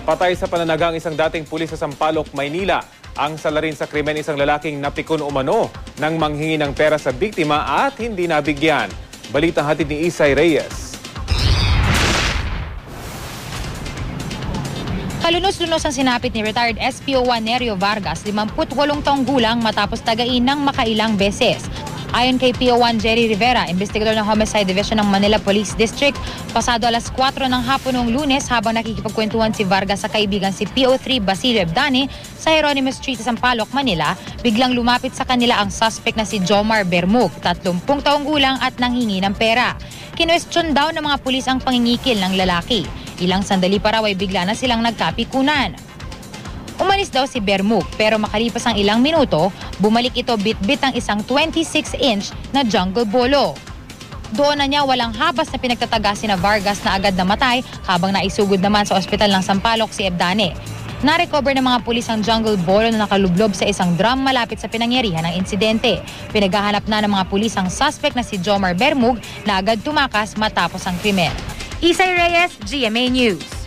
Patay sa pananaga ang isang dating pulis sa Sampaloc, Maynila. Ang salarin sa krimen isang lalaking napikon umano nang manghingi ng pera sa biktima at hindi nabigyan. Balitang hatid ni Isay Reyes. Kalunos-lunos ang sinapit ni retired SPO1 Nerio Vargas, 58 taong gulang matapos tagain ng makailang beses. Ayon kay PO1 Jerry Rivera, investigador ng Homicide Division ng Manila Police District, pasado alas 4 ng hapon noong Lunes habang nakikipagkwentuhan si Vargas sa kaibigan si PO3 Basilio Ebdane sa Hieronymous Street sa Sampaloc, Manila, biglang lumapit sa kanila ang suspect na si Jomar Bermug, 30 taong gulang at nanghingi ng pera. Kinwestiyon daw ng mga pulis ang pangingikil ng lalaki. Ilang sandali pa raw ay bigla na silang nagkapikunan. Umalis daw si Bermug pero makalipas ang ilang minuto, bumalik ito bit-bit ang isang 26-inch na jungle bolo. Doon na niya walang habas na pinagtatagasin na Vargas na agad namatay habang naisugod naman sa ospital ng Sampaloc si Ebdane. Na-recover ng mga pulis ang jungle bolo na nakalublob sa isang drum malapit sa pinangyarihan ng insidente. Pinaghahanap na ng mga pulis ang suspect na si Jomar Bermug na agad tumakas matapos ang krimen. Isay Reyes, GMA News.